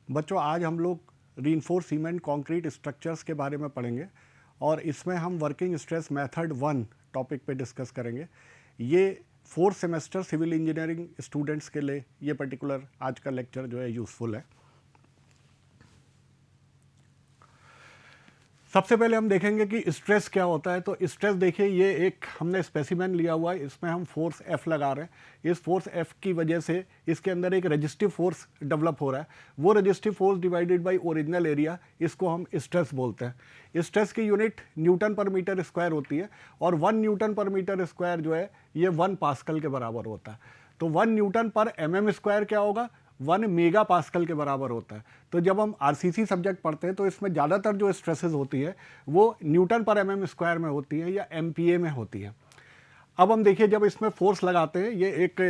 बच्चों, आज हम लोग रीइंफोर्स सीमेंट कंक्रीट स्ट्रक्चर्स के बारे में पढ़ेंगे और इसमें हम वर्किंग स्ट्रेस मेथड 1 टॉपिक पे डिस्कस करेंगे। ये 4th semester civil engineering students के लिए ये पर्टिकुलर आज का लेक्चर जो है यूज़फुल है। सबसे पहले हम देखेंगे कि स्ट्रेस क्या होता है। तो स्ट्रेस देखिए, ये एक हमने स्पेसिमेन लिया हुआ है, इसमें हम फोर्स F लगा रहे हैं। इस फोर्स F की वजह से इसके अंदर एक रेजिस्टिव फोर्स डेवलप हो रहा है। वो resistive force divided by original area, इसको हम स्ट्रेस बोलते हैं। स्ट्रेस की यूनिट न्यूटन पर मीटर स्क्वायर होती है और 1 न्यूटन पर मीटर स्क्वायर जो है ये 1 पास्कल के बराबर होता है। तो 1 न्यूटन पर mm स्क्वायर क्या होगा, 1 मेगा पास्कल के बराबर होता है। तो जब हम आरसीसी सब्जेक्ट पढ़ते हैं तो इसमें ज़्यादातर जो स्ट्रेसेस होती है वो न्यूटन पर mm स्क्वायर में होती है या MPa में होती है। अब हम देखिए, जब इसमें फोर्स लगाते हैं, ये एक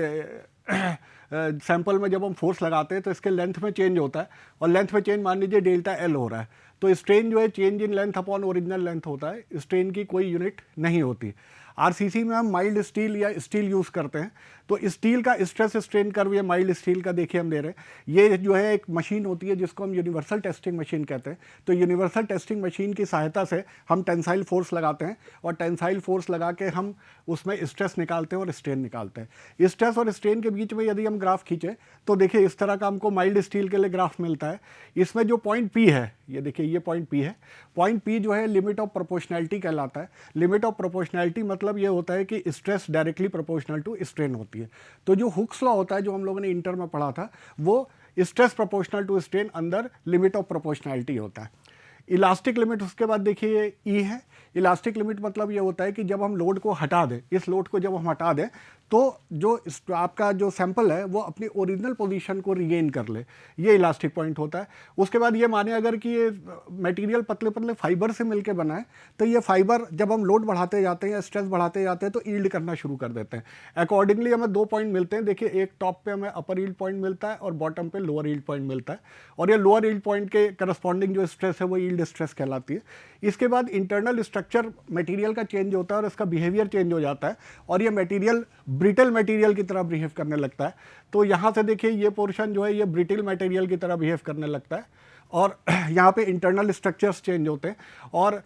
सैंपल में जब हम फोर्स लगाते हैं तो इसके लेंथ में चेंज होता है और लेंथ में चेंज मान लीजिए डेल्टा एल हो रहा है। तो स्ट्रेन जो है change in length upon original length होता है, स्ट्रेन की कोई यूनिट नहीं होती। आरसीसी में हम माइल्ड स्टील या स्टील यूज़ करते हैं। तो स्टील का स्ट्रेस स्ट्रेन कर्व, ये माइल्ड स्टील का देखिए हम दे रहे हैं। ये जो है एक मशीन होती है जिसको हम यूनिवर्सल टेस्टिंग मशीन कहते हैं। तो यूनिवर्सल टेस्टिंग मशीन की सहायता से हम टेंसाइल फोर्स लगाते हैं और टेंसाइल फोर्स लगा के हम उसमें स्ट्रेस निकालते हैं और स्ट्रेन निकालते हैं। स्ट्रेस और स्ट्रेन के बीच में यदि हम ग्राफ खींचे तो देखिए इस तरह का हमको माइल्ड स्टील के लिए ग्राफ मिलता है। इसमें जो पॉइंट P है, ये देखिए ये पॉइंट P है। पॉइंट P जो है लिमिट ऑफ प्रोपोर्शनैलिटी कहलाता है। लिमिट ऑफ प्रोपोर्शनैलिटी मतलब ये होता है कि stress directly proportional to strain होती है। तो जो हुक्स लॉ होता है, जो हम लोगों ने इंटर में पढ़ा था, वो स्ट्रेस प्रोपोर्शनल टू स्ट्रेन अंदर लिमिट ऑफ प्रोपोर्शनैलिटी होता है। इलास्टिक लिमिट उसके बाद देखिए ये E है। इलास्टिक लिमिट मतलब ये होता है कि जब हम लोड को हटा दें, इस लोड को जब हम हटा दें तो जो आपका जो सैंपल है वो अपनी ओरिजिनल पोजीशन को रिगेन कर ले, ये इलास्टिक पॉइंट होता है। उसके बाद ये माने अगर कि ये मटेरियल पतले पतले फाइबर से मिलकर बना है तो ये फाइबर जब हम लोड बढ़ाते जाते हैं या स्ट्रेस बढ़ाते जाते हैं तो यील्ड करना शुरू कर देते हैं। अकॉर्डिंगली हमें 2 पॉइंट मिलते हैं। देखिए, एक टॉप पे हमें अपर यील्ड पॉइंट मिलता है और बॉटम पे लोअर यील्ड पॉइंट मिलता है और ये लोअर यील्ड पॉइंट के करस्पॉन्डिंग जो स्ट्रेस है वो यील्ड स्ट्रेस कहलाती है। इसके बाद इंटरनल स्ट्रक्चर मटेरियल का चेंज होता है और इसका बिहेवियर चेंज हो जाता है और ये मटेरियल ब्रिटल मटेरियल की तरह बिहेव करने लगता है। तो यहाँ से देखिए ये पोर्शन जो है ये ब्रिटल मटेरियल की तरह बिहेव करने लगता है और यहाँ पे इंटरनल स्ट्रक्चर्स चेंज होते हैं और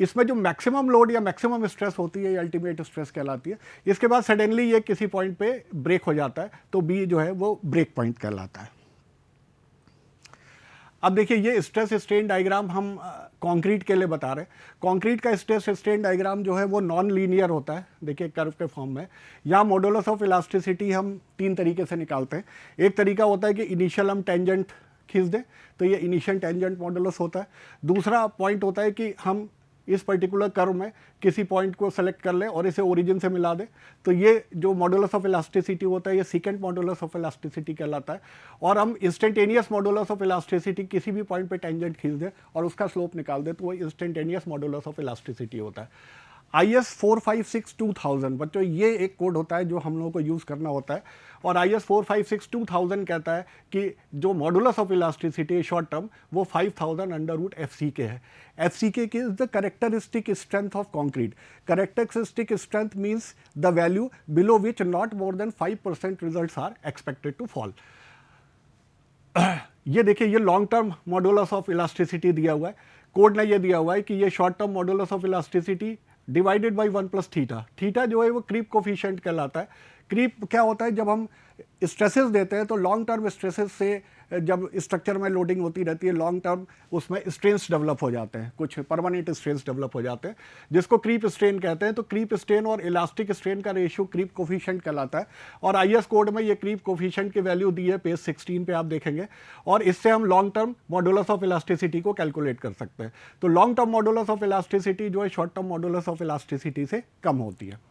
इसमें जो मैक्सिमम लोड या मैक्सिमम स्ट्रेस होती है ये अल्टीमेट स्ट्रेस कहलाती है। इसके बाद सडनली ये किसी पॉइंट पे ब्रेक हो जाता है तो बी जो है वो ब्रेक पॉइंट कहलाता है। अब देखिए ये स्ट्रेस स्ट्रेन डायग्राम हम कंक्रीट के लिए बता रहे हैं। कंक्रीट का स्ट्रेस स्ट्रेन डायग्राम जो है वो नॉन लीनियर होता है, देखिए कर्व के फॉर्म में। यहाँ मॉडुलस ऑफ इलास्टिसिटी हम 3 तरीके से निकालते हैं। एक तरीका होता है कि इनिशियल हम टेंजेंट खींच दें, तो ये इनिशियल टेंजेंट मॉडुलस होता है। दूसरा पॉइंट होता है कि हम इस पर्टिकुलर कर्व में किसी पॉइंट को सेलेक्ट कर लें और इसे ओरिजिन से मिला दें, तो ये जो मॉडुलस ऑफ इलास्टिसिटी होता है ये सेकंड मॉडुलस ऑफ इलास्टिसिटी कहलाता है। और हम इंस्टेंटेनियस मॉडुलस ऑफ इलास्टिसिटी किसी भी पॉइंट पे टेंजेंट खींच दें और उसका स्लोप निकाल दें तो वो इंस्टेंटेनियस मॉडुलस ऑफ इलास्टिसिटी होता है। IS 456-2000 बच्चों, ये एक कोड होता है जो हम लोगों को यूज़ करना होता है और IS 456-2000 कहता है कि जो modulus of elasticity short term वो 5000 √FCK है। FCK की is the characteristic strength of concrete. Characteristic strength means the value below which not more than 5% results are expected to fall. ये देखिए ये long term modulus of elasticity दिया हुआ है, code ने ये दिया हुआ है कि ये short term modulus of elasticity divided by 1 + theta. Theta जो है वो क्रीप कोफिशिएंट कहलाता है। क्रीप क्या होता है, जब हम स्ट्रेसेस देते हैं तो लॉन्ग टर्म स्ट्रेसेस से जब स्ट्रक्चर में लोडिंग होती रहती है लॉन्ग टर्म उसमें स्ट्रेन्स डेवलप हो जाते हैं, कुछ परमानेंट स्ट्रेन्स डेवलप हो जाते हैं जिसको क्रीप स्ट्रेन कहते हैं। तो क्रीप स्ट्रेन और इलास्टिक स्ट्रेन का रेशियो क्रीप कोफिशिएंट कहलाता है और IS कोड में ये क्रीप कोफिशिएंट की वैल्यू दी है, पेज 16 पे आप देखेंगे। और इससे हम long term modulus of elasticity को कैलकुलेट कर सकते हैं। तो long term modulus of elasticity जो है short term modulus of elasticity से कम होती है।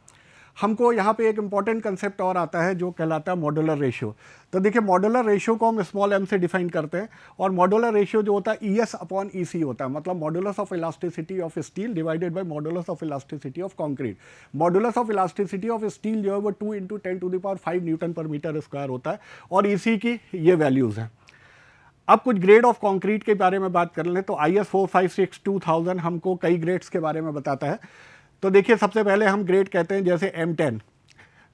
हमको यहाँ पे एक इंपॉर्टेंट कंसेप्ट और आता है जो कहलाता है मॉड्यूलर रेशियो। तो देखिए मॉड्यूलर रेशियो को हम स्मॉल m से डिफाइन करते हैं और मॉड्यूलर रेशियो जो होता है ES/EC होता है, मतलब modulus of elasticity of steel divided by modulus of elasticity of concrete. Modulus of elasticity of steel जो है वो 2 × 10⁵ न्यूटन पर मीटर स्क्वायर होता है और EC की ये वैल्यूज़ हैं। अब कुछ ग्रेड ऑफ कंक्रीट के बारे में बात कर लें तो IS 456-2000 हमको कई ग्रेड्स के बारे में बताता है। तो देखिए सबसे पहले हम ग्रेड कहते हैं जैसे M10।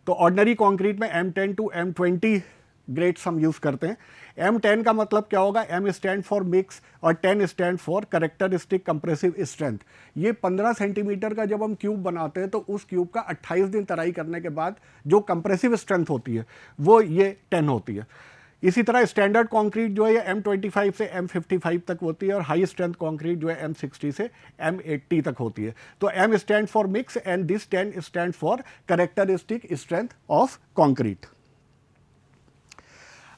तो ऑर्डिनरी कंक्रीट में M10 to M20 ग्रेड्स हम यूज़ करते हैं। M10 का मतलब क्या होगा, M स्टैंड फॉर मिक्स और 10 stand for characteristic compressive strength. ये 15 सेंटीमीटर का जब हम क्यूब बनाते हैं तो उस क्यूब का 28 दिन तराई करने के बाद जो कंप्रेसिव स्ट्रेंथ होती है वो ये 10 होती है। इसी तरह स्टैंडर्ड कंक्रीट जो है ये M25 से M55 तक होती है और हाई स्ट्रेंथ कंक्रीट जो है M60 से M80 तक होती है। तो M stand for mix and this 10 stand for characteristic strength of concrete.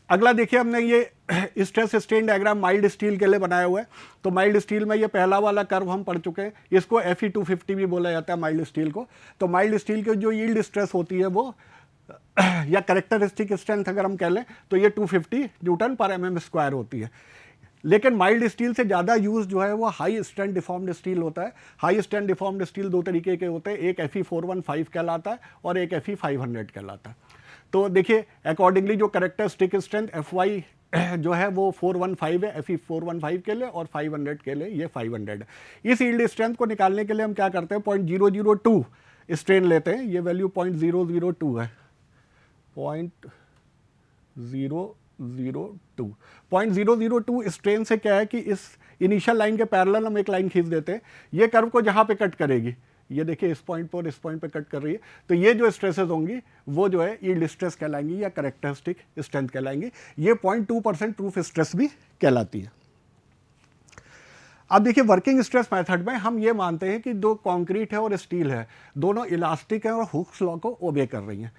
अगला देखिए, हमने ये stress strain diagram mild steel के लिए बनाया हुआ है। तो माइल्ड स्टील में ये पहला वाला कर्व हम पढ़ चुके हैं, इसको Fe250 भी बोला जाता है माइल्ड स्टील को। तो माइल्ड स्टील की जो यील्ड स्ट्रेस होती है वो या कैरेक्टरिस्टिक स्ट्रेंथ अगर हम कह लें तो ये 250 न्यूटन पर mm स्क्वायर होती है। लेकिन माइल्ड स्टील से ज़्यादा यूज जो है वो हाई स्ट्रेंथ डिफॉर्म्ड स्टील होता है। हाई स्ट्रेंथ डिफॉर्म्ड स्टील दो तरीके के होते हैं, एक Fe415 कहलाता है और एक Fe500 कहलाता है। तो देखिए अकॉर्डिंगली जो कैरेक्टरिस्टिक स्ट्रेंथ Fy जो है वो 415 है Fe415 के लिए और 500 के लिए ये 500 है। इस यील्ड स्ट्रेंथ को निकालने के लिए हम क्या करते हैं, 0.002 स्ट्रेन लेते हैं, ये वैल्यू 0.002 है, 0.002 स्ट्रेन से क्या है कि इस इनिशियल लाइन के पैरेलल हम एक लाइन खींच देते हैं, ये कर्व को जहाँ पे कट करेगी, ये देखिए इस पॉइंट पर इस पॉइंट पे कट कर रही है, तो ये जो स्ट्रेसेस होंगी वो जो है यील्ड स्ट्रेस कहलाएंगी या कैरेक्टरिस्टिक स्ट्रेंथ कहलाएंगी। ये 0.2% प्रूफ स्ट्रेस भी कहलाती है। अब देखिए वर्किंग स्ट्रेस मेथड में हम ये मानते हैं कि जो कंक्रीट है और स्टील है दोनों इलास्टिक है और हुक्स लॉ को ओबे कर रही हैं।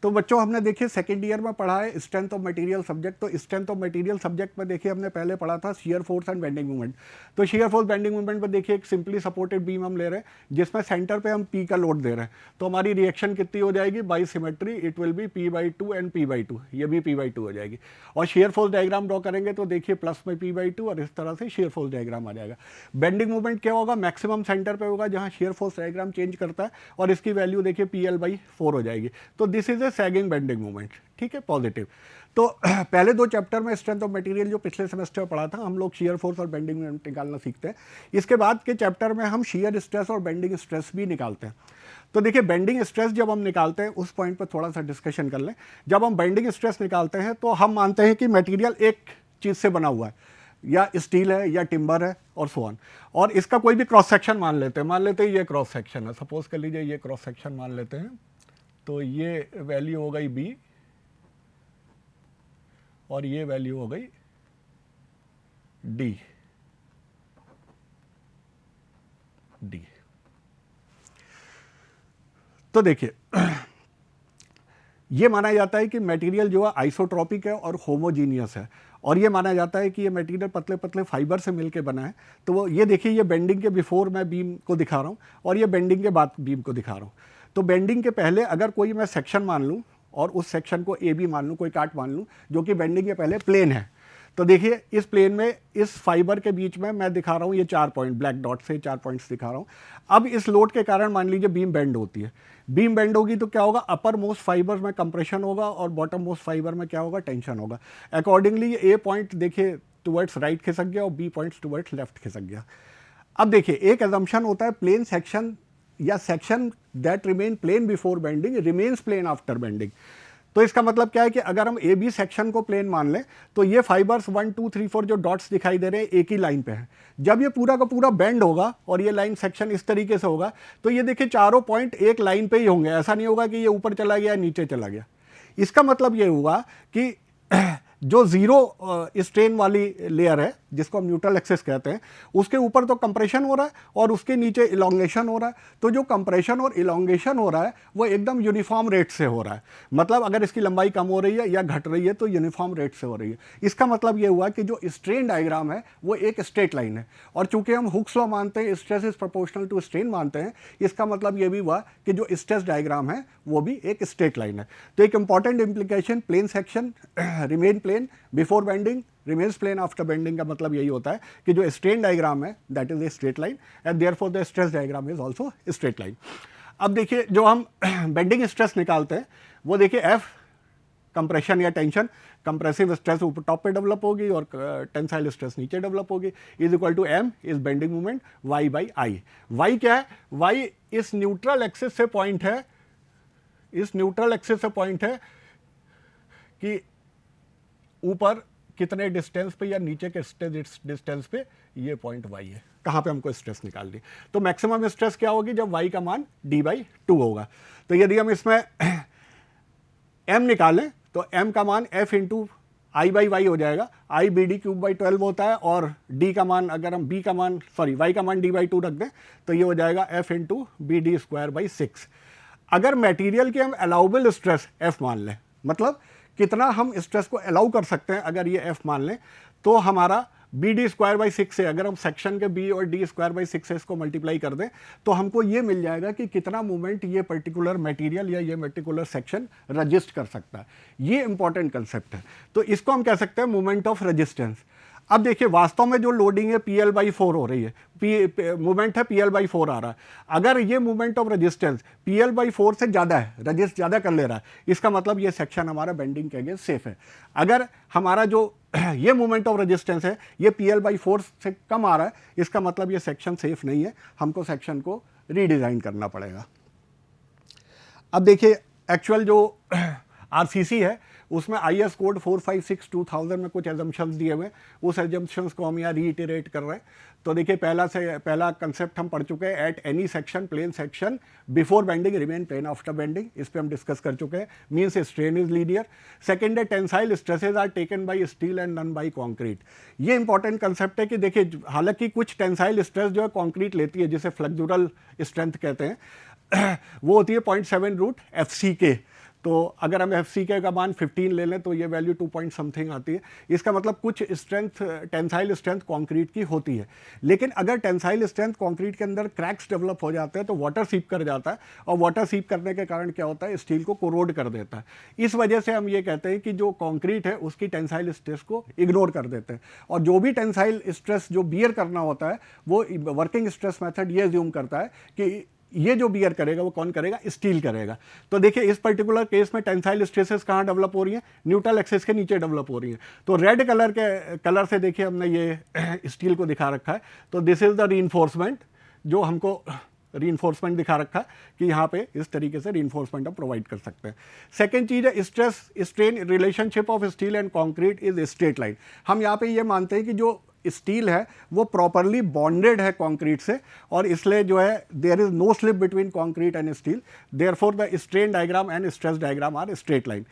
तो बच्चों हमने देखिए सेकेंड ईयर में पढ़ा है स्ट्रेंथ ऑफ मटेरियल सब्जेक्ट। तो स्ट्रेंथ ऑफ मटेरियल सब्जेक्ट में देखिए हमने पहले पढ़ा था shear force and bending movement. तो शियर फोर्स बेंडिंग मूवमेंट में देखिए एक सिंपली सपोर्टेड बीम हम ले रहे हैं जिसमें सेंटर पे हम P का लोड दे रहे हैं। तो हमारी रिएक्शन कितनी हो जाएगी, by symmetry it will be P/2 and P/2, ये भी P/2 हो जाएगी। और शियर फोर्स डायग्राम ड्रॉ करेंगे तो देखिए प्लस में P/2 और इस तरह से शियर फोर्स डायग्राम आ जाएगा। बेंडिंग मूवमेंट क्या होगा, मैक्सिमम सेंटर पे होगा जहां शियर फोर्स डायग्राम चेंज करता है और इसकी वैल्यू देखिए PL/4 हो जाएगी। तो this is a sagging bending movement, ठीक है, पॉजिटिव। तो पहले दो चैप्टर में स्ट्रेंथ ऑफ मटेरियल जो पिछले सेमेस्टर में पढ़ा था हम लोग शियर फोर्स और बेंडिंग मूवमेंट निकालना सीखते हैं। इसके बाद के चैप्टर में हम शियर स्ट्रेस और बेंडिंग स्ट्रेस भी निकालते हैं। तो देखिए बेंडिंग स्ट्रेस जब हम निकालते हैं उस पॉइंट पर थोड़ा सा डिस्कशन कर लें। जब हम बेंडिंग स्ट्रेस निकालते हैं तो हम मानते हैं कि मटेरियल एक चीज़ से बना हुआ है, या स्टील है या टिम्बर है और सो ऑन, और इसका कोई भी क्रॉस सेक्शन मान लेते हैं ये क्रॉस सेक्शन है, सपोज कर लीजिए ये क्रॉस सेक्शन मान लेते हैं। तो ये वैल्यू हो गई B और ये वैल्यू हो गई D। तो देखिए ये माना जाता है कि मटेरियल जो है आइसोट्रॉपिक है और होमोजीनियस है, और ये माना जाता है कि ये मटेरियल पतले पतले फाइबर से मिलकर बना है। तो वो ये देखिए ये बेंडिंग के बिफोर मैं बीम को दिखा रहा हूँ और ये बेंडिंग के बाद बीम को दिखा रहा हूँ। तो बेंडिंग के पहले अगर कोई मैं सेक्शन मान लूँ और उस सेक्शन को AB मान लूँ, कोई काट मान लूँ जो कि बेंडिंग के पहले प्लेन है, तो देखिए इस प्लेन में इस फाइबर के बीच में मैं दिखा रहा हूँ ये 4 पॉइंट, ब्लैक डॉट से 4 पॉइंट्स दिखा रहा हूँ। अब इस लोड के कारण मान लीजिए बीम बेंड होती है। बीम बेंड होगी तो क्या होगा, अपर मोस्ट फाइबर में कंप्रेशन होगा और बॉटम मोस्ट फाइबर में क्या होगा, टेंशन होगा। अकॉर्डिंगली ये A पॉइंट देखिए टुवर्ड्स राइट खिसक गया और B पॉइंट्स टुवर्ड्स लेफ्ट खिसक गया। अब देखिए एक एजम्पशन होता है प्लेन सेक्शन या section that remain plane before bending remains plane after bending. तो इसका मतलब क्या है कि अगर हम AB सेक्शन को प्लेन मान लें तो ये फाइबर्स 1 2 3 4 जो डॉट्स दिखाई दे रहे हैं एक ही लाइन पे है। जब ये पूरा का पूरा बेंड होगा और ये लाइन सेक्शन इस तरीके से होगा तो ये देखिए चारों पॉइंट एक लाइन पे ही होंगे, ऐसा नहीं होगा कि ये ऊपर चला गया नीचे चला गया। इसका मतलब ये हुआ कि जो जीरो स्ट्रेन वाली लेयर है जिसको हम न्यूट्रल एक्सिस कहते हैं उसके ऊपर तो कंप्रेशन हो रहा है और उसके नीचे इलोंगेशन हो रहा है। तो जो कंप्रेशन और इलोंगेशन हो रहा है वो एकदम यूनिफॉर्म रेट से हो रहा है। मतलब अगर इसकी लंबाई कम हो रही है या घट रही है तो यूनिफॉर्म रेट से हो रही है। इसका मतलब ये हुआ कि जो स्ट्रेन डायग्राम है वो एक स्ट्रेट लाइन है, और चूंकि हम हुक्स लॉ मानते हैं, stress is proportional to strain मानते हैं, इसका मतलब ये भी हुआ कि जो स्ट्रेस डायग्राम है वो भी एक स्ट्रेट लाइन है। तो एक important implication, plane section remain plane before bending remains plane after bending का मतलब यही होता है कि जो स्ट्रेन डायग्राम है that is a straight line and therefore the stress diagram is also straight line. अब देखिए जो हम बेंडिंग स्ट्रेस निकालते हैं वो देखिए F कंप्रेशन या टेंशन, कंप्रेसिव स्ट्रेस ऊपर टॉप पे डेवलप होगी और टेंसाइल स्ट्रेस नीचे डेवलप होगी, is equal to M is bending moment Y/I। Y क्या है, Y इस न्यूट्रल एक्सिस से पॉइंट है, इस न्यूट्रल एक्सिस से पॉइंट है कि ऊपर कितने डिस्टेंस पे या नीचे के डिस्टेंस पे, ये पॉइंट y है, कहाँ पे हमको स्ट्रेस निकालनी। तो मैक्सिमम स्ट्रेस क्या होगी, जब y का मान d/2 होगा। तो यदि हम इसमें m निकालें तो m का मान f इंटू I/y हो जाएगा, I BD³/12 होता है, और d का मान अगर हम y का मान d/2 रख दें तो ये हो जाएगा f इंटू BD²/6। अगर मटेरियल के हम अलाउबल स्ट्रेस f मान लें, मतलब कितना हम स्ट्रेस को अलाउ कर सकते हैं, अगर ये f मान लें, तो हमारा BD²/6 से अगर हम सेक्शन के B और D²/6 से इसको मल्टीप्लाई कर दें तो हमको ये मिल जाएगा कि कितना मूवमेंट ये पर्टिकुलर मटेरियल या ये पर्टिकुलर सेक्शन रजिस्ट कर सकता है। ये इंपॉर्टेंट कंसेप्ट है। तो इसको हम कह सकते हैं मूवमेंट ऑफ रेजिस्टेंस। अब देखिए वास्तव में जो लोडिंग है PL/4 हो रही है, मूवमेंट है PL/4 आ रहा है। अगर ये मूवमेंट ऑफ रेजिस्टेंस PL/4 से ज़्यादा है, रजिस्ट ज़्यादा कर ले रहा है, इसका मतलब ये सेक्शन हमारा बेंडिंग के अगेंस्ट सेफ है। अगर हमारा जो ये मूवमेंट ऑफ रेजिस्टेंस है ये PL/4 से कम आ रहा है, इसका मतलब ये सेक्शन सेफ नहीं है, हमको सेक्शन को रीडिज़ाइन करना पड़ेगा। अब देखिए एक्चुअल जो RCC है उसमें IS कोड 456/2000 में कुछ एजम्पशंस दिए हुए हैं, उस एजम्पशंस को हम यहाँ रीइटरेट कर रहे हैं। तो देखिए पहला कंसेप्ट हम पढ़ चुके हैं, at any section plane section before bending remain plane after bending, इस पे हम डिस्कस कर चुके हैं, means strain is linear. Second है tensile stresses are taken by steel and none by concrete. ये इंपॉर्टेंट कंसेप्ट है कि देखिए हालांकि कुछ टेंसाइल स्ट्रेस जो है कंक्रीट लेती है, जिसे फ्लेक्सुरल स्ट्रेंथ कहते हैं, वो होती है 0.7√FCK। तो अगर हम FCK का मान 15 ले लें तो ये वैल्यू 2 पॉइंट समथिंग आती है। इसका मतलब कुछ स्ट्रेंथ टेंसाइल स्ट्रेंथ कंक्रीट की होती है, लेकिन अगर टेंसाइल स्ट्रेंथ कंक्रीट के अंदर क्रैक्स डेवलप हो जाते हैं तो वाटर सीप कर जाता है, और वाटर सीप करने के कारण क्या होता है, स्टील को कोरोड कर देता है। इस वजह से हम ये कहते हैं कि जो कंक्रीट है उसकी टेंसाइल स्ट्रेस को इग्नोर कर देते हैं, और जो भी टेंसाइल स्ट्रेस जो बियर करना होता है वो वर्किंग स्ट्रेस मेथड ये अज्यूम करता है कि ये जो बियर करेगा वो कौन करेगा, स्टील करेगा। तो देखिए इस पर्टिकुलर केस में टेंसाइल स्ट्रेसेस कहाँ डेवलप हो रही हैं, न्यूट्रल एक्सिस के नीचे डेवलप हो रही हैं। तो रेड कलर से देखिए हमने ये स्टील को दिखा रखा है। तो दिस इज द रीइंफोर्समेंट, जो हमको रीइंफोर्समेंट दिखा रखा है कि यहाँ पे इस तरीके से रीइंफोर्समेंट हम प्रोवाइड कर सकते हैं। सेकेंड चीज़ है stress strain relationship of steel and concrete is straight line. हम यहाँ पे ये मानते हैं कि जो स्टील है वो प्रॉपरली बॉन्डेड है कंक्रीट से, और इसलिए जो है there is no slip between concrete and steel, therefore the strain diagram and stress diagram are straight line.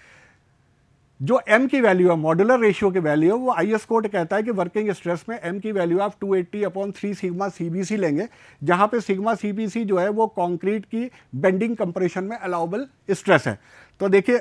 जो m की वैल्यू है, मॉड्यूलर रेशियो की वैल्यू है, वो IS कोड कहता है कि वर्किंग स्ट्रेस में m की वैल्यू आप 280/3 सिग्मा CBC लेंगे, जहां पे सिग्मा CBC जो है वो कंक्रीट की बेंडिंग कंप्रेशन में अलाउबल स्ट्रेस है। तो देखिए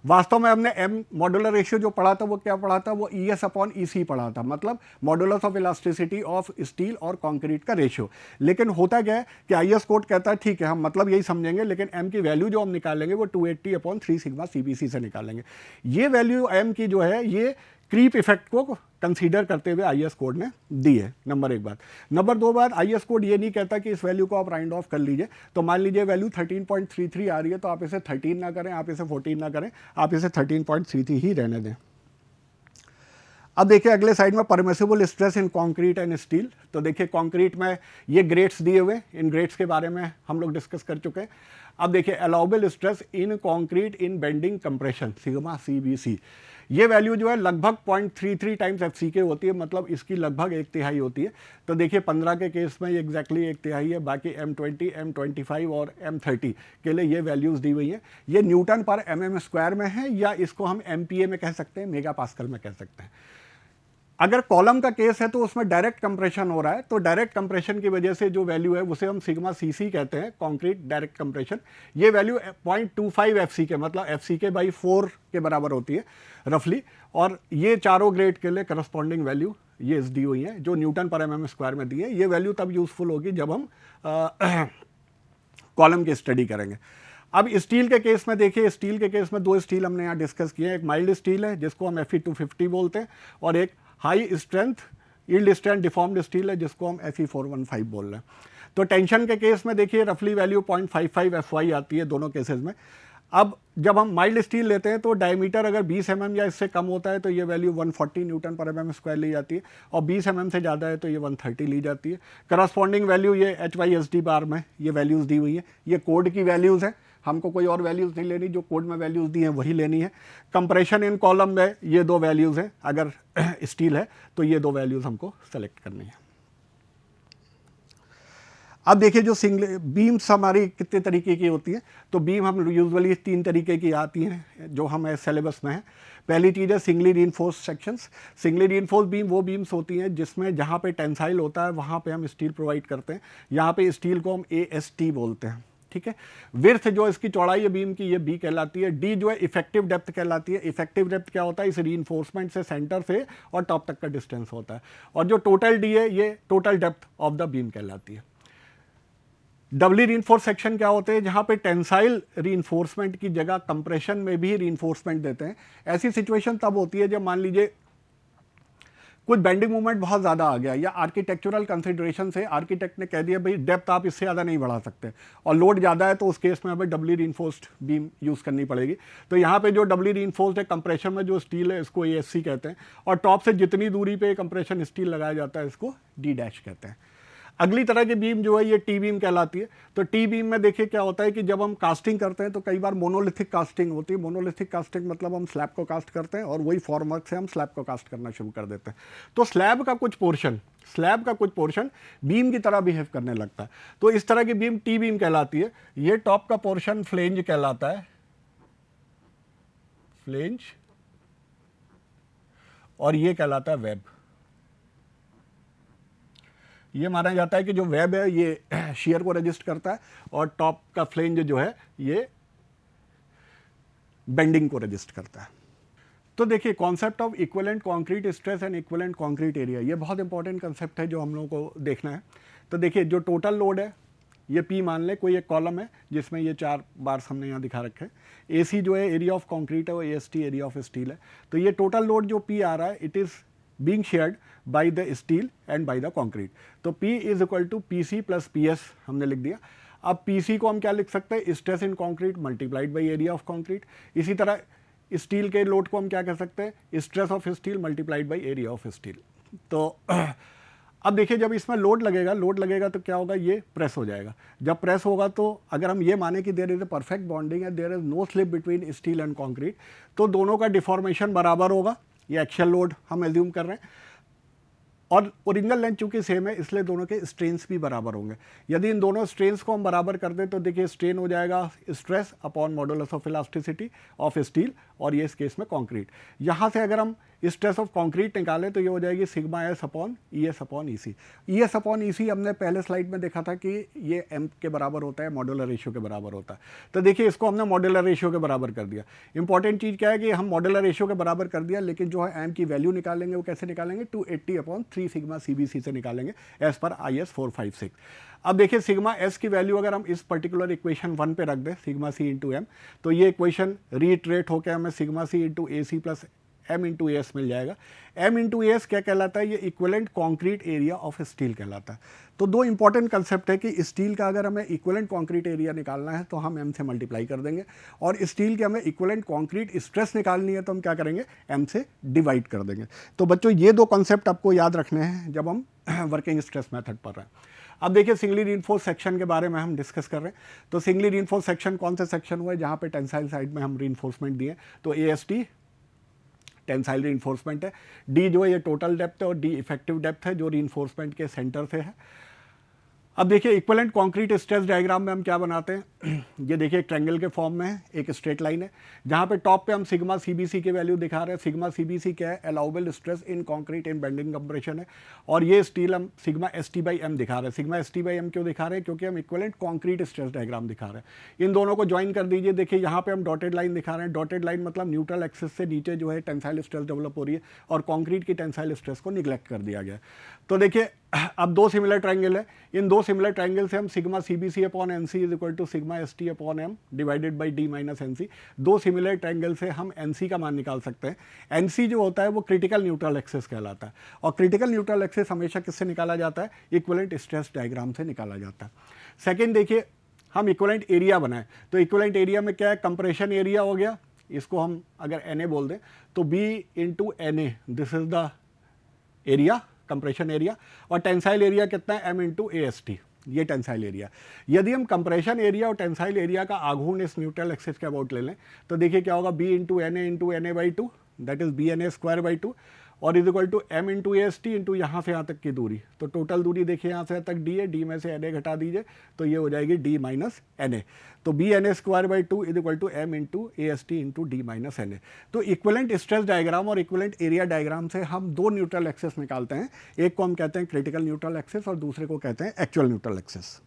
वास्तव में हमने m मॉड्यूलर रेशियो जो पढ़ा था वो क्या पढ़ा था, वो ES/EC पढ़ा था, मतलब modulus of elasticity of steel और कंक्रीट का रेशियो। लेकिन होता क्या है कि IS कोड कहता है ठीक है हम मतलब यही समझेंगे, लेकिन m की वैल्यू जो हम निकालेंगे वो 280/3 सिग्मा CBC से निकालेंगे। ये वैल्यू m की जो है ये क्रीप इफेक्ट को कंसीडर करते हुए IS कोड ने दी है, नंबर एक बात। नंबर दो बात, IS कोड ये नहीं कहता कि इस वैल्यू को आप राउंड ऑफ कर लीजिए। तो मान लीजिए वैल्यू 13.33 आ रही है, तो आप इसे 13 ना करें, आप इसे 14 ना करें, आप इसे 13.33 ही रहने दें। अब देखिए अगले साइड में permissible stress in concrete and steel. तो देखिए कंक्रीट में ये ग्रेड्स दिए हुए, इन ग्रेड्स के बारे में हम लोग डिस्कस कर चुके हैं। अब देखिए allowable stress in concrete in bending compression sigma CBC, ये वैल्यू जो है लगभग 0.33 टाइम्स FCK होती है, मतलब इसकी लगभग 1/3 होती है। तो देखिए 15 के केस में ये एग्जैक्टली 1/3 है, बाकी M20, M25 और M30 के लिए ये वैल्यूज़ दी हुई है। ये न्यूटन पर mm² में है, या इसको हम MPa में कह सकते हैं, मेगा पास्कल में कह सकते हैं। अगर कॉलम का केस है तो उसमें डायरेक्ट कंप्रेशन हो रहा है, तो डायरेक्ट कंप्रेशन की वजह से जो वैल्यू है उसे हम सिग्मा CC कहते हैं, कंक्रीट डायरेक्ट कंप्रेशन। ये वैल्यू 0.25 FCK मतलब FCK/4 के बराबर होती है रफली, और ये चारों ग्रेड के लिए करस्पॉन्डिंग वैल्यू ये दी हुई है जो न्यूटन पर mm² में दी है। ये वैल्यू तब यूजफुल होगी जब हम कॉलम की स्टडी करेंगे। अब स्टील के केस में देखिए, स्टील के केस में दो स्टील हमने यहाँ डिस्कस किए हैं। एक माइल्ड स्टील है जिसको हम Fe250 बोलते हैं, और एक high strength yield strength deformed steel है जिसको हम Fe415 बोल रहे हैं। तो टेंशन के केस में देखिए रफली वैल्यू 0.55 FY आती है दोनों केसेस में। अब जब हम माइल्ड स्टील लेते हैं तो डायमीटर अगर 20 mm या इससे कम होता है तो ये वैल्यू 140 न्यूटन पर mm² ली जाती है, और 20 mm से ज़्यादा है तो ये 130 ली जाती है। करस्पॉन्डिंग वैल्यू ये HYSD बार में ये वैल्यूज़ दी हुई है, ये कोड की वैल्यूज़ हैं, हमको कोई और वैल्यूज़ नहीं लेनी, जो कोड में वैल्यूज़ दी हैं वही लेनी है। कंप्रेशन इन कॉलम में ये 2 वैल्यूज़ हैं, अगर स्टील है तो ये 2 वैल्यूज़ हमको सेलेक्ट करनी है। अब देखिए जो सिंगल बीम्स हमारी कितने तरीके की होती है, तो बीम हम यूजुअली 3 तरीके की आती हैं जो हमें सिलेबस में है। पहली चीज़ है singly reinforce sections. Singly reinforce beam वो बीम्स होती हैं जिसमें जहाँ पे टेंसाइल होता है वहाँ पे हम स्टील प्रोवाइड करते हैं। यहाँ पे स्टील को हम AST बोलते हैं, ठीक है। विड्थ जो इसकी चौड़ाई है बीम की, ये B कहलाती है। D जो है इफेक्टिव डेप्थ कहलाती है। इफेक्टिव डेप्थ क्या होता है, इस रीइंफोर्समेंट से सेंटर से और टॉप तक का डिस्टेंस होता है। और जो टोटल D है ये total depth of the beam कहलाती है। डबली रीइंफोर्स सेक्शन क्या होते हैं, जहां पे टेंसाइल रीइंफोर्समेंट की जगह कंप्रेशन में भी रीइंफोर्समेंट देते हैं। ऐसी सिचुएशन तब होती है जब मान लीजिए कुछ बेंडिंग मूवमेंट बहुत ज़्यादा आ गया, या आर्किटेक्चरल कंसिडरेशन से आर्किटेक्ट ने कह दिया भाई डेप्थ आप इससे ज़्यादा नहीं बढ़ा सकते और लोड ज़्यादा है, तो उस केस में हमें डबली रीइंफोर्स्ड बीम यूज़ करनी पड़ेगी। तो यहाँ पे जो डबली रीइंफोर्स्ड है कंप्रेशन में जो स्टील है इसको ASC कहते हैं, और टॉप से जितनी दूरी पे कंप्रेशन स्टील लगाया जाता है इसको D डैश कहते हैं। अगली तरह की बीम जो है ये T बीम कहलाती है। तो T बीम में देखिए क्या होता है कि जब हम कास्टिंग करते हैं तो कई बार मोनोलिथिक कास्टिंग होती है। मोनोलिथिक कास्टिंग मतलब हम स्लैब को कास्ट करते हैं और वही फॉर्मवर्क से हम स्लैब को कास्ट करना शुरू कर देते हैं। तो स्लैब का कुछ पोर्शन बीम की तरह बिहेव करने लगता है। तो इस तरह की बीम T बीम कहलाती है। ये टॉप का पोर्शन फ्लेंज कहलाता है, फ्लेंज, और ये कहलाता है वेब। ये माना जाता है कि जो वेब है ये शियर को रजिस्ट करता है और टॉप का फ्लेंज जो है ये बेंडिंग को रजिस्ट करता है। तो देखिए concept of equivalent concrete stress and equivalent concrete area, ये बहुत इंपॉर्टेंट कंसेप्ट है जो हम लोगों को देखना है। तो देखिए जो टोटल लोड है ये P मान ले, कोई एक कॉलम है जिसमें ये 4 बार्स हमने यहाँ दिखा रखे हैं। AC जो है एरिया ऑफ कंक्रीट है, वो AST एरिया ऑफ स्टील है। तो ये टोटल लोड जो P आ रहा है it is being shared by the steel and by the concrete. तो P is equal to PC plus PS हमने लिख दिया। अब PC को हम क्या लिख सकते हैं, stress in concrete multiplied by area of concrete. इसी तरह स्टील के लोड को हम क्या कह सकते हैं, stress of steel multiplied by area of steel. तो अब देखिए जब इसमें लोड लगेगा तो क्या होगा, ये प्रेस हो जाएगा। जब प्रेस होगा तो अगर हम ये माने कि there is a perfect bonding है, there is no slip between steel and concrete, तो दोनों का डिफॉर्मेशन बराबर होगा। ये एक्शियल लोड हम एज्यूम कर रहे हैं, और ओरिजिनल लेंथ चूंकि सेम है इसलिए दोनों के स्ट्रेन्स भी बराबर होंगे। यदि इन दोनों स्ट्रेन्स को हम बराबर कर दें तो देखिए स्ट्रेन हो जाएगा stress upon modulus of elasticity of steel, और ये इस केस में कंक्रीट। यहाँ से अगर हम स्ट्रेस ऑफ कंक्रीट निकालें तो ये हो जाएगी sigma S upon ES upon EC। ES upon EC हमने पहले स्लाइड में देखा था कि ये M के बराबर होता है, मॉड्यूलर रेशियो के बराबर होता है। तो देखिए इसको हमने मॉड्यूलर रेशियो के बराबर कर दिया। इंपॉर्टेंट चीज़ क्या है कि हम मॉड्यूलर रेशियो के बराबर कर दिया, लेकिन जो है M की वैल्यू निकालेंगे वो कैसे निकालेंगे, 280 अपॉन 3 सिग्मा CBC से निकालेंगे एज पर IS 456। अब देखिए सिग्मा S की वैल्यू अगर हम इस पर्टिकुलर इक्वेशन 1 पे रख दें, सिग्मा C इंटू M, तो ये इक्वेशन रीइटरेट होकर हमें sigma C into AC plus M into AS मिल जाएगा। M इंटू AS क्या कहलाता है, ये equivalent concrete area of steel कहलाता है। तो दो इंपॉर्टेंट कंसेप्ट है कि स्टील का अगर हमें इक्विवेलेंट कंक्रीट एरिया निकालना है तो हम M से मल्टीप्लाई कर देंगे, और स्टील के हमें इक्विवेलेंट कंक्रीट स्ट्रेस निकालनी है तो हम क्या करेंगे, M से डिवाइड कर देंगे। तो बच्चों ये दो कॉन्सेप्ट आपको याद रखने हैं जब हम वर्किंग स्ट्रेस मेथड पढ़ रहे हैं। अब देखिए सिंगली रीइंफोर्स सेक्शन के बारे में हम डिस्कस कर रहे हैं। तो सिंगली रीइंफोर्स सेक्शन कौन सा सेक्शन हुआ है जहाँ पे टेंसाइल साइड में हम रीइंफोर्समेंट दिए, तो AST टेंसाइल रीइंफोर्समेंट है, D जो है ये टोटल डेप्थ है, और D इफेक्टिव डेप्थ है जो रीइंफोर्समेंट के सेंटर से है। अब देखिए इक्विवेलेंट कंक्रीट स्ट्रेस डायग्राम में हम क्या बनाते हैं, ये देखिए एक ट्रायंगल के फॉर्म में है, एक स्ट्रेट लाइन है, जहाँ पे टॉप पे हम सिग्मा CBC की वैल्यू दिखा रहे हैं। सिग्मा CBC क्या है, allowable stress in concrete in bending compression है, और ये स्टील हम सिग्मा ST/M दिखा रहे हैं। सिग्मा ST/M क्यों दिखा रहे हैं, क्योंकि हम इक्विवेलेंट कंक्रीट स्ट्रेस डायग्राम दिखा रहे हैं। इन दोनों को ज्वाइन कर दीजिए। देखिए यहाँ पे हम डॉटेड लाइन दिखा रहे हैं। डॉटेड लाइन मतलब न्यूट्रल एक्सिस से नीचे जो है टेंसाइल स्ट्रेस डेवलप हो रही है, और कॉन्क्रीट की टेंसाइल स्ट्रेस को निगलेक्ट कर दिया गया। तो देखिए अब दो सिमिलर ट्रायंगल है, इन दो सिमिलर ट्रायंगल से हम sigma CBC upon NC is equal to sigma ST upon M divided by D minus NC, दो सिमिलर ट्रायंगल से हम NC का मान निकाल सकते हैं। NC जो होता है वो क्रिटिकल न्यूट्रल एक्सिस कहलाता है, और क्रिटिकल न्यूट्रल एक्सिस हमेशा किससे निकाला जाता है, इक्विवेलेंट स्ट्रेस डायग्राम से निकाला जाता है। सेकेंड देखिए हम इक्विवेलेंट एरिया बनाए, तो इक्विवेलेंट एरिया में क्या है, कंप्रेशन एरिया हो गया, इसको हम अगर NA बोल दें तो B into NA this is the area, compression area, और टेंसाइल एरिया कितना है, M इंटू AST। ये टेंसाइल एरिया। यदि हम कंप्रेशन एरिया और टेंसाइल एरिया का आघूर्ण इस न्यूट्रल एक्सिस के अबाउट ले लें तो देखिए क्या होगा, B into N A into N A by two, that is B N A square by two, और is equal to M into A S T into यहाँ से यहाँ तक की दूरी। तो टोटल दूरी देखिए यहाँ से यहाँ तक डी है, डी में से एन ए घटा दीजिए तो ये हो जाएगी डी माइनस एन ए। तो B N A square by two is equal to M into A S T into D minus N A. तो इक्विवेलेंट स्ट्रेस डायग्राम और इक्विवेलेंट एरिया डायग्राम से हम दो न्यूट्रल एक्सिस निकालते हैं, एक को हम कहते हैं क्रिटिकल न्यूट्रल एक्सिस और दूसरे को कहते हैं एक्चुअल न्यूट्रल एक्सिस।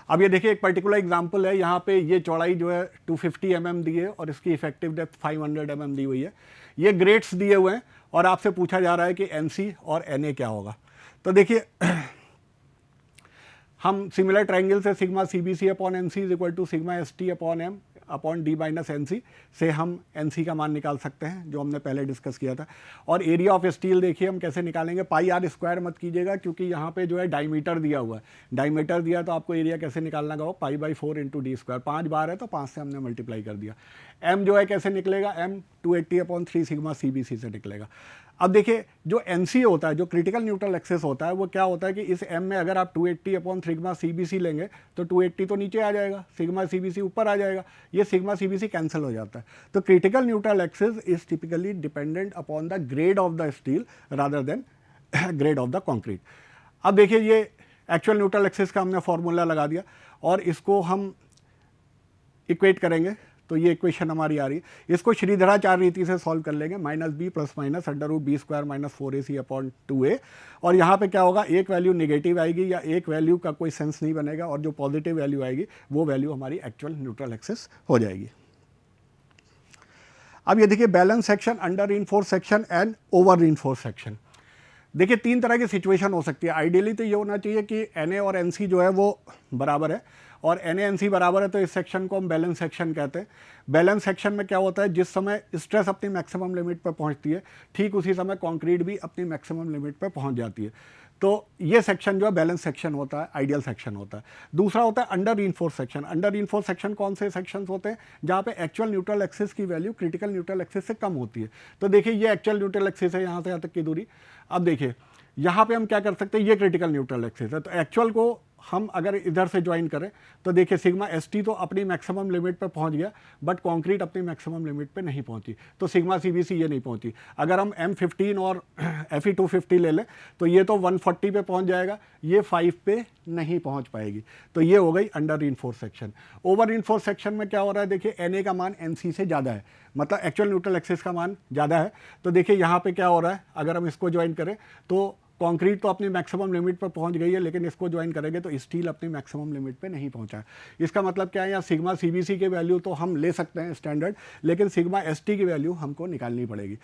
अब ये देखिए एक पर्टिकुलर एग्जांपल है, यहाँ पे ये चौड़ाई जो है 250 mm दी है और इसकी इफेक्टिव डेप्थ 500 mm दी हुई है। ये ग्रेड्स दिए हुए हैं और आपसे पूछा जा रहा है कि NC और NA क्या होगा। तो देखिए हम सिमिलर ट्रायंगल से sigma CBC upon NC is equal to sigma ST upon M upon D minus NC से हम NC का मान निकाल सकते हैं, जो हमने पहले डिस्कस किया था। और एरिया ऑफ स्टील देखिए हम कैसे निकालेंगे, पाई आर स्क्वायर मत कीजिएगा क्योंकि यहाँ पे जो है डायमीटर दिया हुआ है, डायमीटर दिया तो आपको एरिया कैसे निकालना होगा, pi by 4 into D square, 5 बार है तो 5 से हमने मल्टीप्लाई कर दिया। M जो है कैसे निकलेगा, M 280 अपॉन 3 सिग्मा CBC से निकलेगा। अब देखिए जो NC होता है, जो क्रिटिकल न्यूट्रल एक्सिस होता है, वो क्या होता है कि इस M में अगर आप 280 अपॉन सिग्मा CBC लेंगे तो 280 तो नीचे आ जाएगा, सिग्मा CBC ऊपर आ जाएगा, ये सिग्मा CBC कैंसिल हो जाता है। तो critical neutral axis is typically dependent upon the grade of the steel rather than grade of the concrete. अब देखिए ये एक्चुअल न्यूट्रल एक्सिस का हमने फॉर्मूला लगा दिया और इसको हम इक्वेट करेंगे तो ये इक्वेशन हमारी आ रही है। इसको श्रीधराचार्य रीति से सॉल्व कर लेंगे, minus b plus minus under root b square minus 4ac upon 2a। और यहाँ पे क्या होगा, एक वैल्यू नेगेटिव आएगी या एक वैल्यू का कोई सेंस नहीं बनेगा और जो पॉजिटिव वैल्यू आएगी वो वैल्यू हमारी एक्चुअल न्यूट्रल एक्सिस हो जाएगी। अब ये देखिए balance section, under reinforce section and over reinforce section. देखिए तीन तरह की सिचुएशन हो सकती है। आइडियली तो ये होना चाहिए कि NA और NC जो है वो बराबर है और NA NC बराबर है तो इस सेक्शन को हम बैलेंस सेक्शन कहते हैं। बैलेंस सेक्शन में क्या होता है, जिस समय स्ट्रेस अपनी मैक्सिमम लिमिट पर पहुंचती है ठीक उसी समय कंक्रीट भी अपनी मैक्सिमम लिमिट पर पहुंच जाती है। तो ये सेक्शन जो है बैलेंस सेक्शन होता है, आइडियल सेक्शन होता है। दूसरा होता है under reinforce section. Under reinforce section कौन से सेक्शंस होते हैं, जहाँ पे एक्चुअल न्यूट्रल एक्सिस की वैल्यू क्रिटिकल न्यूट्रल एक्सिस से कम होती है। तो देखिए ये एक्चुअल न्यूट्रल एक्सिस है, यहाँ से यहाँ तक की दूरी। अब देखिए यहाँ पे हम क्या कर सकते हैं, ये क्रिटिकल न्यूट्रल एक्सिस है, तो एक्चुअल को हम अगर इधर से ज्वाइन करें तो देखिए सिग्मा ST तो अपनी मैक्सिमम लिमिट पे पहुंच गया बट कंक्रीट अपनी मैक्सिमम लिमिट पे नहीं पहुंची, तो सिग्मा CBC ये नहीं पहुंची। अगर हम M15 और Fe 250 ले लें तो ये तो 140 पे पहुंच जाएगा, ये 5 पे नहीं पहुंच पाएगी। तो ये हो गई under reinforce section. Over reinforce section में क्या हो रहा है, देखिए NA का मान NC से ज़्यादा है, मतलब एक्चुअल न्यूट्रल एक्सिस का मान ज़्यादा है। तो देखिए यहाँ पे क्या हो रहा है, अगर हम इसको ज्वाइन करें तो कंक्रीट तो अपनी मैक्सिमम लिमिट पर पहुंच गई है लेकिन इसको ज्वाइन करेंगे तो स्टील अपनी मैक्सिमम लिमिट पे नहीं पहुंचा है। इसका मतलब क्या है, यहाँ सिग्मा CBC की वैल्यू तो हम ले सकते हैं स्टैंडर्ड, लेकिन सिग्मा ST की वैल्यू हमको निकालनी पड़ेगी।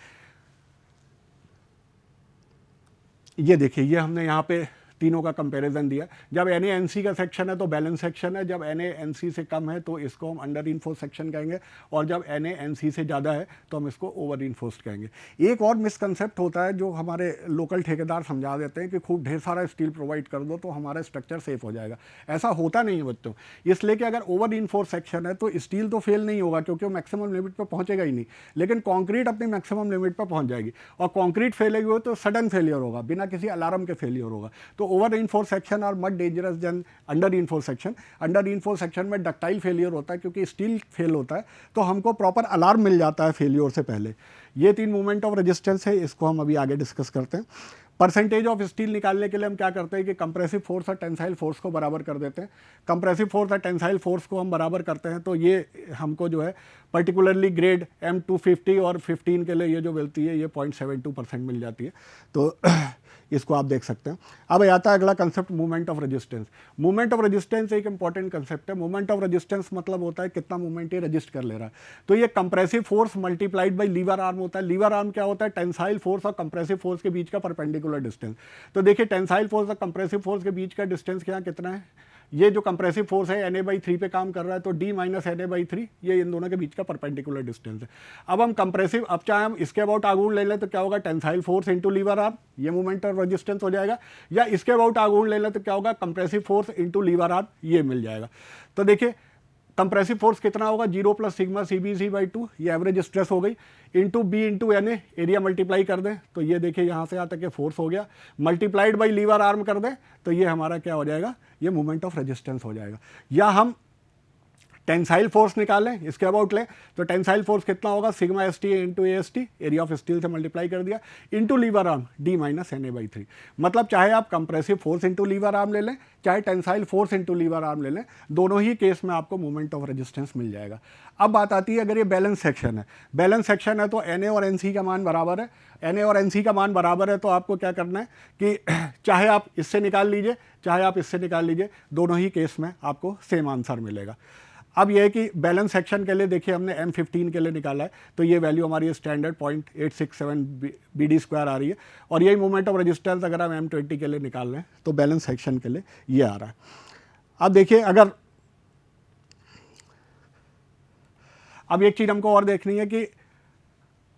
ये देखिए ये हमने यहाँ पे तीनों का कंपैरिजन दिया। जब NA NC का सेक्शन है तो बैलेंस सेक्शन है, जब NA NC से कम है तो इसको हम अंडर रीइंफोर्स सेक्शन कहेंगे और जब NA NC से ज़्यादा है तो हम इसको ओवर रीइंफोर्स्ड कहेंगे। एक और मिसकंसेप्ट होता है जो हमारे लोकल ठेकेदार समझा देते हैं कि खूब ढेर सारा स्टील प्रोवाइड कर दो तो हमारा स्ट्रक्चर सेफ हो जाएगा। ऐसा होता नहीं है बच्चों, इसलिए कि अगर ओवर रीइंफोर्स सेक्शन है तो स्टील तो फेल नहीं होगा क्योंकि वो मैक्सिमम लिमिट पर पहुँचेगा ही नहीं, लेकिन कॉन्क्रीट अपनी मैक्सिमम लिमिट पर पहुँच जाएगी और कॉन्क्रीट फेल हो तो सडन फेलियर होगा, बिना किसी अलार्म के फेलियर होगा। तो over reinforce section are much dangerous than under reinforce section. Under reinforce section में डक्टाइल फेलियर होता है क्योंकि स्टील फेल होता है तो हमको प्रॉपर अलार्म मिल जाता है फेलियर से पहले। ये 3 मूवमेंट ऑफ रेजिस्टेंस है, इसको हम अभी आगे डिस्कस करते हैं। परसेंटेज ऑफ स्टील निकालने के लिए हम क्या करते हैं कि कंप्रेसिव फोर्स और टेंसाइल फोर्स को बराबर कर देते हैं। कंप्रेसिव फोर्स और टेंसाइल फोर्स को हम बराबर करते हैं तो ये हमको जो है पर्टिकुलरली ग्रेड M250 और 15 के लिए ये जो मिलती है ये 0.72% मिल जाती है। तो इसको आप देख सकते हैं। अब आता है अगला concept, movement of resistance. Movement of resistance एक इंपॉर्टेंट कंसेप्ट है। मूवमेंट ऑफ रेजिस्टेंस मतलब होता है कितना मूवमेंट ये रजिस्ट कर ले रहा है। तो ये compressive force multiplied by lever arm होता है। लीवर आर्म क्या होता है, टेंसाइल फोर्स और कंप्रेसिव फोर्स के बीच का परपेंडिकुलर डिस्टेंस। तो देखिए टेंसाइल फोर्स और कंप्रेसिव फोर्स के बीच का डिस्टेंस क्या कितना है, ये जो कंप्रेसिव फोर्स है Na/3 पे काम कर रहा है तो D माइनस Na/3 ये इन दोनों के बीच का परपेंडिकुलर डिस्टेंस है। अब हम कंप्रेसिव, अब चाहे हम इसके अबाउट आघूर्ण ले लें तो क्या होगा, tensile force into lever arm, ये मूवमेंट ऑफ रेजिस्टेंस हो जाएगा, या इसके अबाउट आघूर्ण ले लें तो क्या होगा, compressive force into lever arm, ये मिल जाएगा। तो देखिए कंप्रेसिव फोर्स कितना होगा, 0 प्लस सिग्मा CBC/2, ये एवरेज स्ट्रेस हो गई, into B into N A, area multiply कर दें तो ये देखिए यहाँ से यहाँ तक ये फोर्स हो गया, मल्टीप्लाइड बाई लीवर आर्म कर दें तो ये हमारा क्या हो जाएगा, ये मोमेंट ऑफ रेजिस्टेंस हो जाएगा। या हम टेंसाइल फोर्स निकालें, इसके अबाउट लें तो टेंसाइल फोर्स कितना होगा, sigma ST into AST, area of steel से मल्टीप्लाई कर दिया, into lever arm D minus NA/3। मतलब चाहे आप compressive force into lever arm ले लें, चाहे tensile force into lever arm ले लें, दोनों ही केस में आपको मोमेंट ऑफ रेजिस्टेंस मिल जाएगा। अब बात आती है अगर ये बैलेंस सेक्शन है, बैलेंस सेक्शन है तो NA और NC का मान बराबर है, NA और NC का मान बराबर है तो आपको क्या करना है कि चाहे आप इससे निकाल लीजिए, चाहे आप इससे निकाल लीजिए, दोनों ही केस में आपको सेम आंसर मिलेगा। अब यह है कि बैलेंस सेक्शन के लिए देखिए हमने M15 के लिए निकाला है तो ये वैल्यू हमारी स्टैंडर्ड 0.867 BD² आ रही है, और यही मोमेंट ऑफ रेजिस्टेंस अगर हम M20 के लिए निकाल रहे हैं तो बैलेंस सेक्शन के लिए ये आ रहा है। अब देखिए अब एक चीज़ हमको और देखनी है कि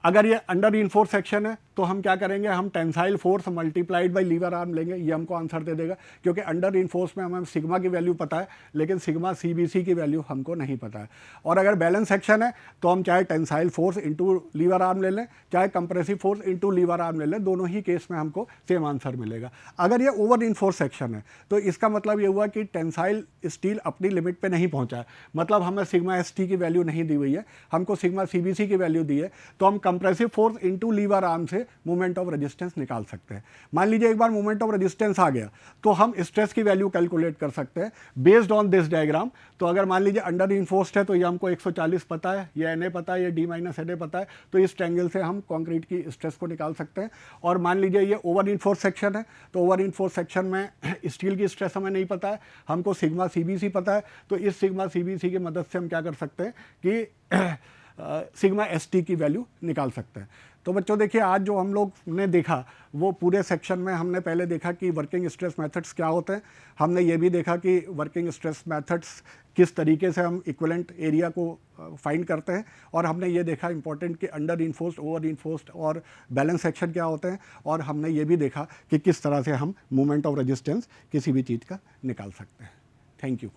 अगर ये अंडर रीइंफोर्स सेक्शन है तो हम क्या करेंगे, हम tensile force multiplied by lever arm लेंगे, ये हमको आंसर दे देगा, क्योंकि अंडर रीइंफोर्स में हमें सिग्मा की वैल्यू पता है लेकिन सिग्मा CBC की वैल्यू हमको नहीं पता है। और अगर बैलेंस सेक्शन है तो हम चाहे tensile force into lever arm ले लें, चाहे compressive force into lever arm ले लें, दोनों ही केस में हमको सेम आंसर मिलेगा। अगर ये ओवर रीइंफोर्स सेक्शन है तो इसका मतलब ये हुआ कि टेंसाइल स्टील अपनी लिमिट पे नहीं पहुंचा है, मतलब हमें सिग्मा ST की वैल्यू नहीं दी हुई है, हमको सिग्मा CBC की वैल्यू दी है, तो हम compressive force into lever arm से मोमेंट ऑफ रेजिस्टेंस निकाल सकते हैं। मान लीजिए एक बार मोमेंट ऑफ रेजिस्टेंस आ गया तो हम स्ट्रेस की वैल्यू कैलकुलेट कर सकते हैं बेस्ड ऑन दिस डायग्राम। तो अगर मान लीजिए अंडर रीइंफोर्स्ड है तो ये हमको 140 पता है, ये NA पता है, ये D माइनस NA पता है, तो इस ट्रायंगल से हम कंक्रीट की स्ट्रेस को निकाल सकते हैं। और मान लीजिए ये ओवर रीइंफोर्स सेक्शन है तो ओवर रीइंफोर्स सेक्शन में स्टील की स्ट्रेस हमें नहीं पता है, हमको सिग्मा CBC पता है, तो इस सिग्मा CBC की मदद से हम क्या कर सकते हैं कि सिग्मा ST की वैल्यू निकाल सकते हैं। तो बच्चों देखिए आज जो हम लोग ने देखा वो पूरे सेक्शन में हमने पहले देखा कि वर्किंग स्ट्रेस मेथड्स क्या होते हैं, हमने ये भी देखा कि वर्किंग स्ट्रेस मेथड्स किस तरीके से हम इक्विवेलेंट एरिया को फाइंड करते हैं, और हमने ये देखा इंपॉर्टेंट कि अंडर रीइंफोर्स्ड, ओवर रीइंफोर्स्ड और बैलेंस सेक्शन क्या होते हैं, और हमने ये भी देखा कि किस तरह से हम मोमेंट ऑफ रेजिस्टेंस किसी भी चीज़ का निकाल सकते हैं। Thank you.